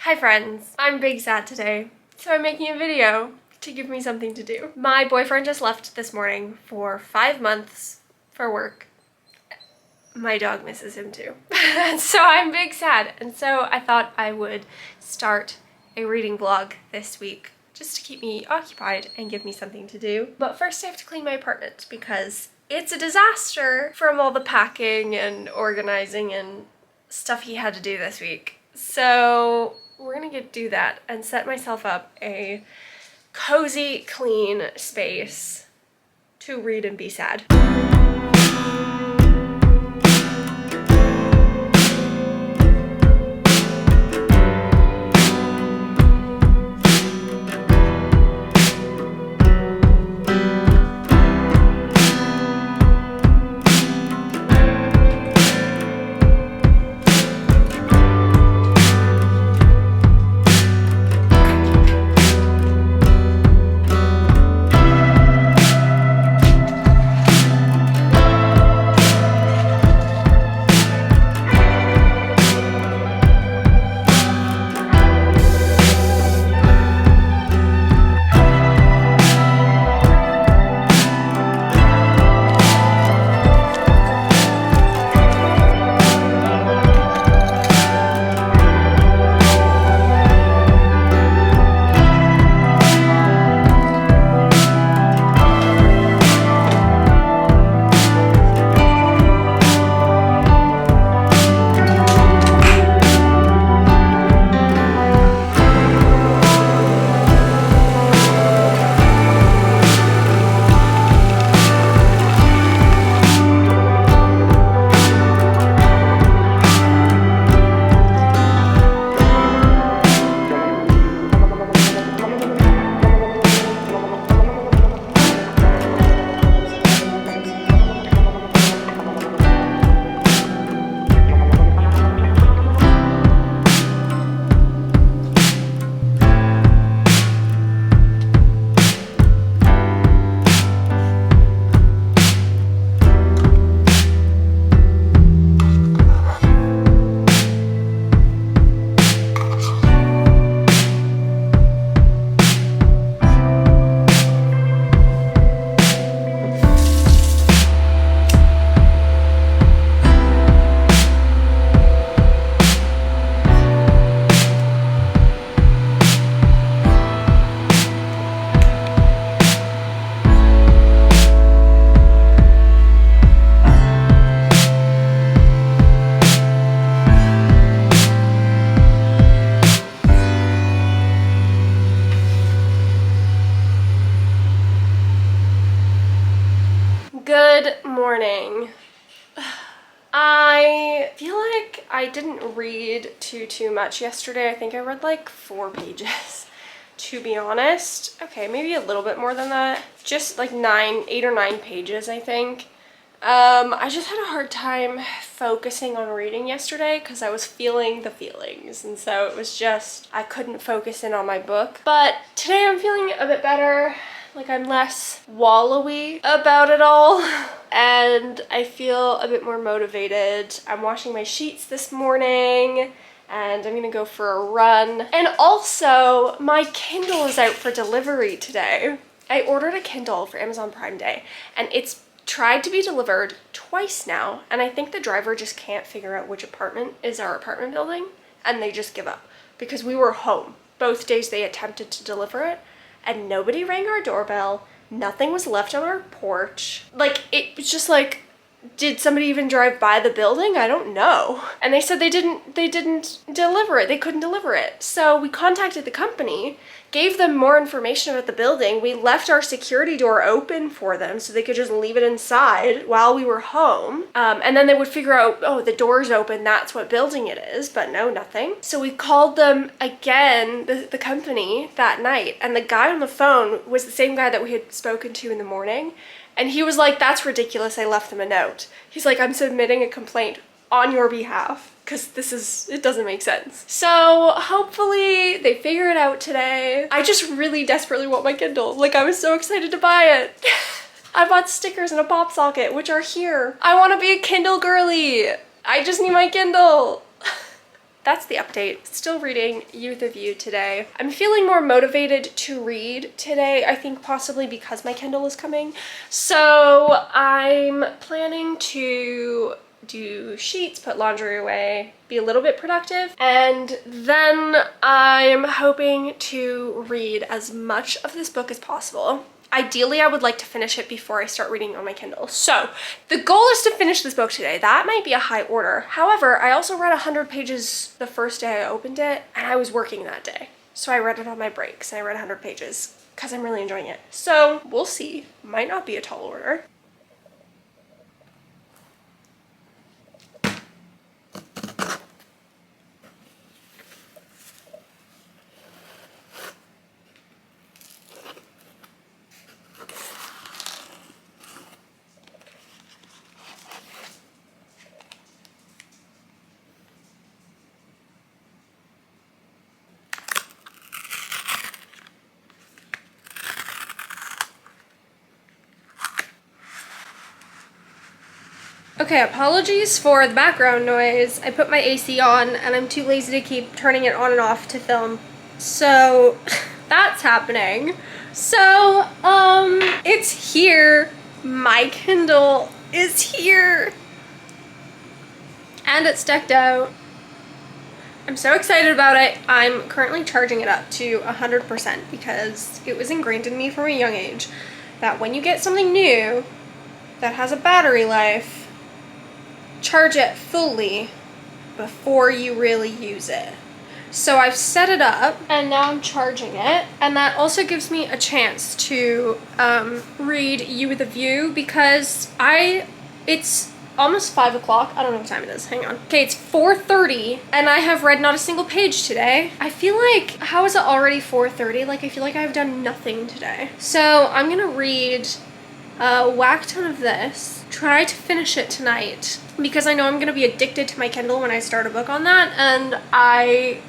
Hi friends, I'm big sad today, so I'm making a video to give me something to do. My boyfriend just left this morning for 5 months for work. My dog misses him too. So I'm big sad, and so I thought I would start a reading vlog this week just to keep me occupied and give me something to do. But first I have to clean my apartment because it's a disaster from all the packing and organizing and stuff he had to do this week. So we're gonna do that and set myself up a cozy, clean space to read and be sad. Good morning. I feel like I didn't read too much yesterday. I think I read like 4 pages, to be honest. Okay, maybe a little bit more than that. Just like 8 or 9 pages, I think. I just had a hard time focusing on reading yesterday because I was feeling the feelings, and so it was just, I couldn't focus in on my book. But today I'm feeling a bit better. Like, I'm less wallowy about it all, and I feel a bit more motivated. I'm washing my sheets this morning, and I'm gonna go for a run. And also, my Kindle is out for delivery today. I ordered a Kindle for Amazon Prime Day, and it's tried to be delivered twice now, and I think the driver just can't figure out which apartment is our apartment building, and they just give up. Because we were home. Both days they attempted to deliver it, and nobody rang our doorbell, nothing was left on our porch. Like, it was just like, did somebody even drive by the building? I don't know. And they said they didn't deliver it, they couldn't deliver it. So we contacted the company, gave them more information about the building. We left our security door open for them so they could just leave it inside while we were home. And then they would figure out, oh, the door's open, that's what building it is, but no, nothing. So we called them again, the company, that night, and the guy on the phone was the same guy that we had spoken to in the morning. And he was like, that's ridiculous, I left them a note. He's like, I'm submitting a complaint on your behalf because it doesn't make sense. So hopefully they figure it out today. I just really desperately want my Kindle. Like, I was so excited to buy it. I bought stickers and a pop socket, which are here. I want to be a Kindle girly. I just need my Kindle. that's the update. Still reading Youth of You today. I'm feeling more motivated to read today, I think possibly because my Kindle is coming. So I'm planning to do sheets, put laundry away, be a little bit productive, and then I'm hoping to read as much of this book as possible. Ideally, I would like to finish it before I start reading on my Kindle. So the goal is to finish this book today. That might be a high order. However, I also read 100 pages the first day I opened it, and I was working that day. So I read it on my breaks, and I read 100 pages because I'm really enjoying it. So we'll see. Might not be a tall order. Okay, apologies for the background noise. I put my AC on and I'm too lazy to keep turning it on and off to film. So that's happening. So, it's here. My Kindle is here. And it's decked out. I'm so excited about it. I'm currently charging it up to 100% because it was ingrained in me from a young age that when you get something new that has a battery life, charge it fully before you really use it. So I've set it up and now I'm charging it, and that also gives me a chance to read You with a View because it's almost 5 o'clock. I don't know what time it is. Hang on. Okay, it's 4:30 and I have read not a single page today. I feel like, how is it already 4:30? Like, I feel like I've done nothing today. So I'm gonna read a whack ton of this, try to finish it tonight because I know I'm gonna be addicted to my Kindle when I start a book on that, and I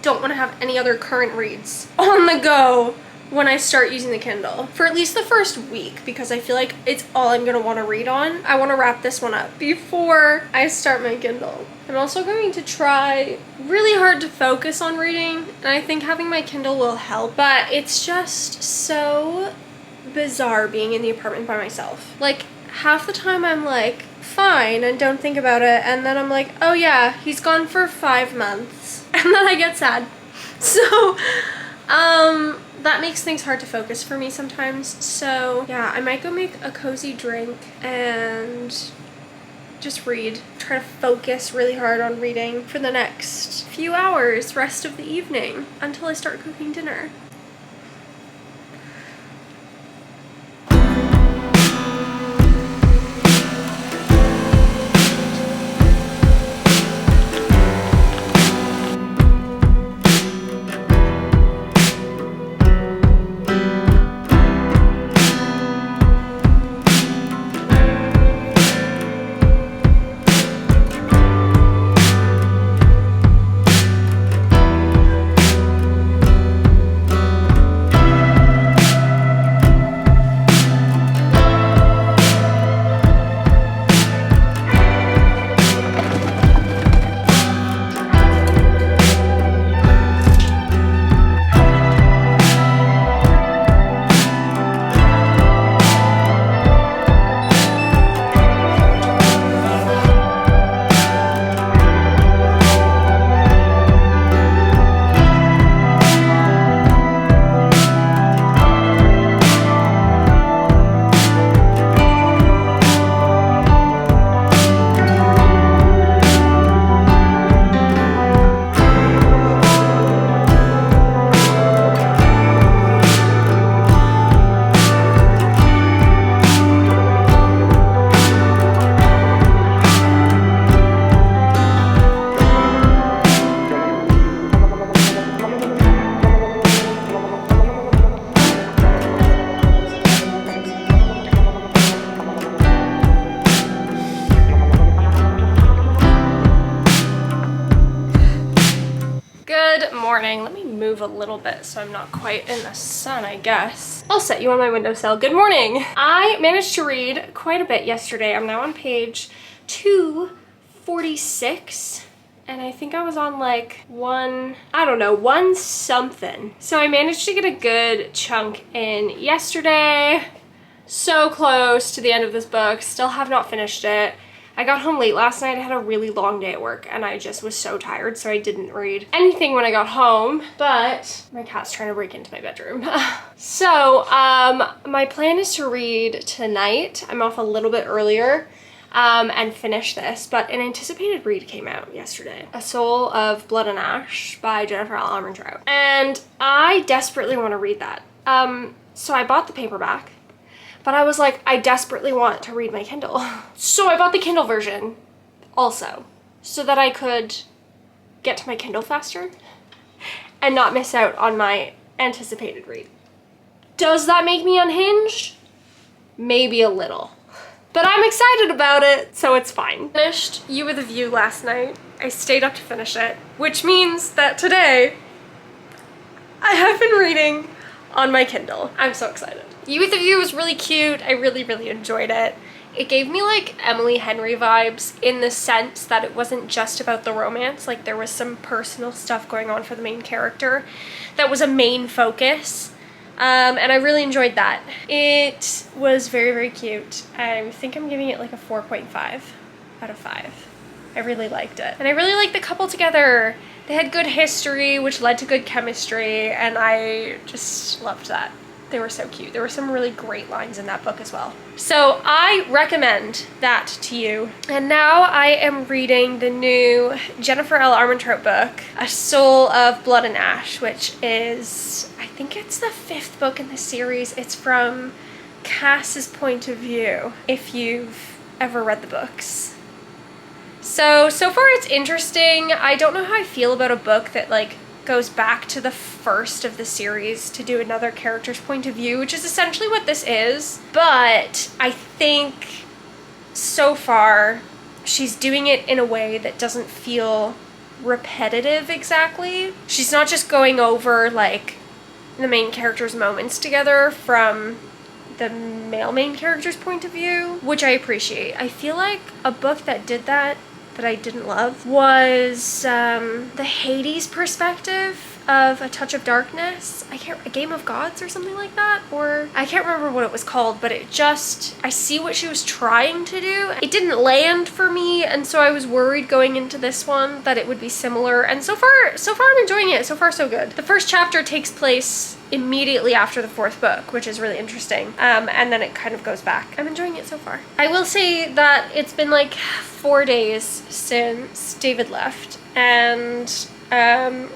don't want to have any other current reads on the go when I start using the Kindle for at least the first week because I feel like it's all I'm gonna want to read on. I want to wrap this one up before I start my Kindle. I'm also going to try really hard to focus on reading, and I think having my Kindle will help, but it's just so bizarre being in the apartment by myself. Like, half the time I'm like fine and don't think about it, and then I'm like, oh yeah, he's gone for 5 months, and then I get sad. So that makes things hard to focus for me sometimes. So yeah, I might go make a cozy drink and just read, try to focus really hard on reading for the next few hours, rest of the evening, until I start cooking dinner. Morning. Let me move a little bit so I'm not quite in the sun, I guess. I'll set you on my windowsill. Good morning. I managed to read quite a bit yesterday. I'm now on page 246 and I think I was on like one something. So I managed to get a good chunk in yesterday. So close to the end of this book, still have not finished it. I got home late last night. I had a really long day at work and I just was so tired, so I didn't read anything when I got home, but my cat's trying to break into my bedroom. So my plan is to read tonight. I'm off a little bit earlier and finish this, but an anticipated read came out yesterday. A Soul of Blood and Ash by Jennifer L. Armentrout. And I desperately want to read that. So I bought the paperback. But I was like, I desperately want to read my Kindle. So I bought the Kindle version also, so that I could get to my Kindle faster and not miss out on my anticipated read. Does that make me unhinged? Maybe a little. But I'm excited about it, so it's fine. Finished You With a View last night. I stayed up to finish it, which means that today I have been reading on my Kindle. I'm so excited. You With a View was really cute. I really, really enjoyed it. It gave me like Emily Henry vibes in the sense that it wasn't just about the romance. Like there was some personal stuff going on for the main character that was a main focus. And I really enjoyed that. It was very, very cute. I think I'm giving it like a 4.5 out of 5. I really liked it. And I really liked the couple together. They had good history, which led to good chemistry, and I just loved that. They were so cute. There were some really great lines in that book as well. So I recommend that to you. And now I am reading the new Jennifer L. Armentrout book, A Soul of Blood and Ash, which is, I think it's the 5th book in the series. It's from Cass's point of view, if you've ever read the books. So far it's interesting. I don't know how I feel about a book that like goes back to the first of the series to do another character's point of view, which is essentially what this is. But I think so far she's doing it in a way that doesn't feel repetitive exactly. She's not just going over like the main character's moments together from the male main character's point of view, which I appreciate. I feel like a book that did that I didn't love was the Hades perspective of A Touch of Darkness. A Game of Gods or something like that, or I can't remember what it was called, but it just, I see what she was trying to do. It didn't land for me, and so I was worried going into this one that it would be similar, and so far I'm enjoying it. So far so good. The first chapter takes place immediately after the 4th book, which is really interesting, and then it kind of goes back. I'm enjoying it so far. I will say that it's been like 4 days since David left, and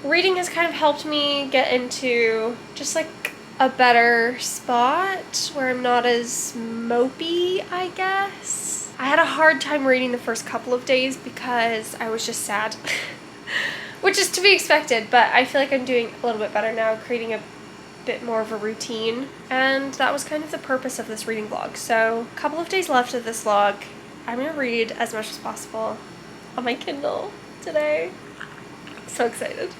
reading has kind of helped me get into just like a better spot where I'm not as mopey, I guess. I had a hard time reading the first couple of days because I was just sad, which is to be expected, but I feel like I'm doing a little bit better now, creating a bit more of a routine, and that was kind of the purpose of this reading vlog. So a couple of days left of this vlog. I'm gonna read as much as possible on my Kindle today. So excited.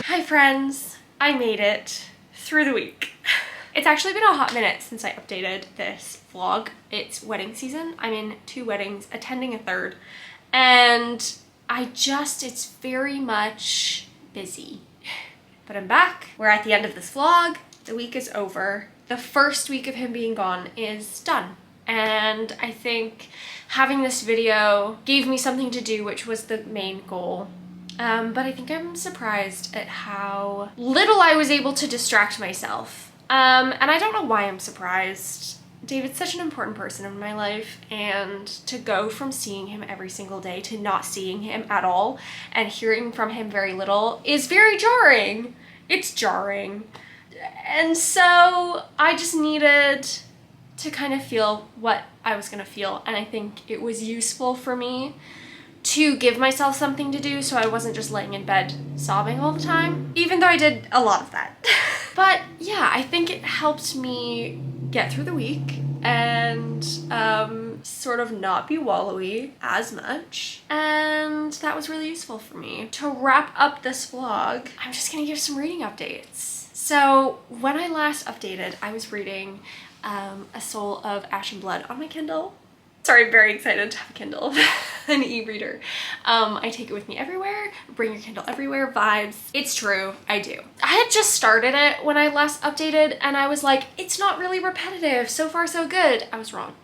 Hi friends, I made it through the week. It's actually been a hot minute since I updated this vlog. It's wedding season. I'm in 2 weddings, attending a 3rd, and it's very much busy. But I'm back. We're at the end of this vlog. The week is over. The first week of him being gone is done. And I think having this video gave me something to do, which was the main goal. But I think I'm surprised at how little I was able to distract myself. And I don't know why I'm surprised. David's such an important person in my life, and to go from seeing him every single day to not seeing him at all and hearing from him very little is very jarring. It's jarring. And so I just needed to kind of feel what I was gonna feel, and I think it was useful for me to give myself something to do so I wasn't just laying in bed sobbing all the time, even though I did a lot of that. But yeah, I think it helped me get through the week. and sort of not be wallowy as much. And that was really useful for me. To wrap up this vlog, I'm just gonna give some reading updates. So when I last updated, I was reading A Soul of Ash and Blood on my Kindle. Sorry, I'm very excited to have a Kindle, an e-reader. I take it with me everywhere. Bring your Kindle everywhere vibes. It's true, I do. I had just started it when I last updated and I was like, it's not really repetitive. So far, so good. I was wrong.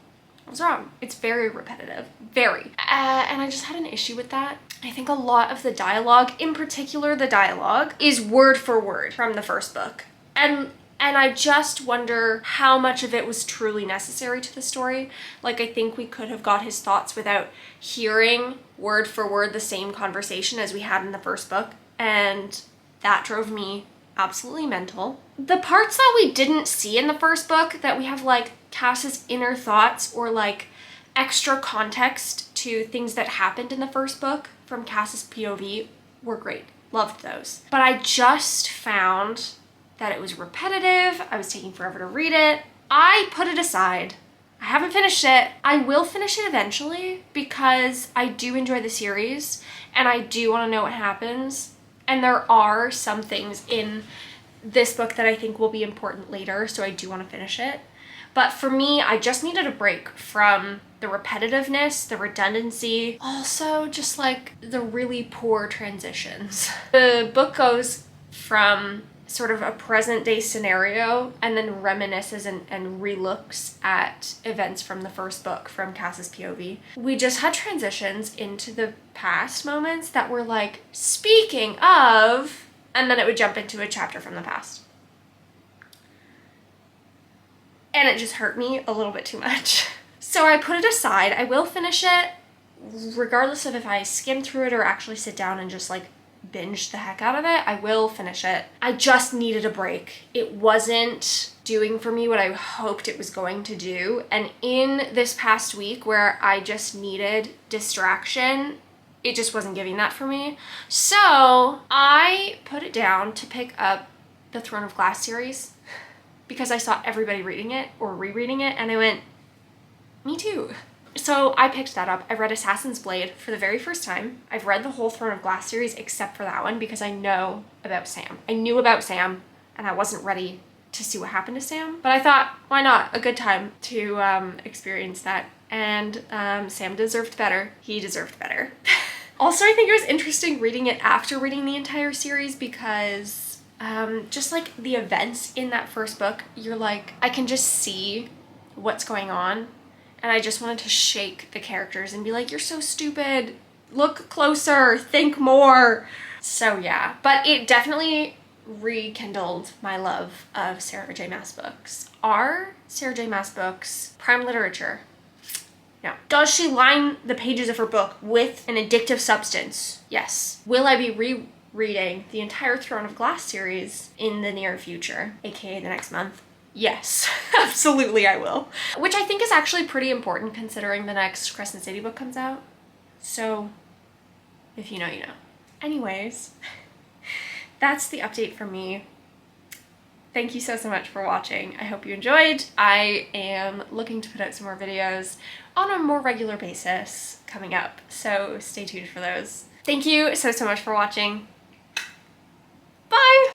I was wrong. It's very repetitive, very. And I just had an issue with that. I think a lot of the dialogue, in particular the dialogue, is word for word from the first book. And I just wonder how much of it was truly necessary to the story. Like, I think we could have got his thoughts without hearing word for word the same conversation as we had in the first book. And that drove me absolutely mental. The parts that we didn't see in the first book, that we have like Cass's inner thoughts or like extra context to things that happened in the first book from Cass's POV, were great. Loved those. But I just found that it was repetitive. I was taking forever to read it. I put it aside. I haven't finished it. I will finish it eventually because I do enjoy the series and I do want to know what happens. And there are some things in this book that I think will be important later, so I do want to finish it. But for me, I just needed a break from the repetitiveness, the redundancy, also just like the really poor transitions. The book goes from sort of a present day scenario and then reminisces and relooks at events from the first book from Cass's POV. We just had transitions into the past moments that were like, speaking of, and then it would jump into a chapter from the past. And it just hurt me a little bit too much. So I put it aside. I will finish it regardless of if I skim through it or actually sit down and just like binge the heck out of it. I will finish it. I just needed a break. It wasn't doing for me what I hoped it was going to do. And in this past week where I just needed distraction, it just wasn't giving that for me. So I put it down to pick up the Throne of Glass series because I saw everybody reading it or rereading it and I went, me too. So I picked that up. I read Assassin's Blade for the very first time. I've read the whole Throne of Glass series except for that one because I know about Sam. I knew about Sam and I wasn't ready to see what happened to Sam. But I thought, why not? A good time to experience that. And Sam deserved better. He deserved better. Also, I think it was interesting reading it after reading the entire series because just like the events in that first book, you're like, I can just see what's going on. And I just wanted to shake the characters and be like, you're so stupid. Look closer, think more. So yeah, but it definitely rekindled my love of Sarah J. Maas books. Are Sarah J. Maas books prime literature? No. Does she line the pages of her book with an addictive substance? Yes. Will I be rereading the entire Throne of Glass series in the near future, aka the next month? Yes, absolutely I will. Which I think is actually pretty important considering the next Crescent City book comes out. So, if you know, you know. Anyways, that's the update from me. Thank you so much for watching. I hope you enjoyed. I am looking to put out some more videos on a more regular basis coming up, so stay tuned for those. Thank you so much for watching.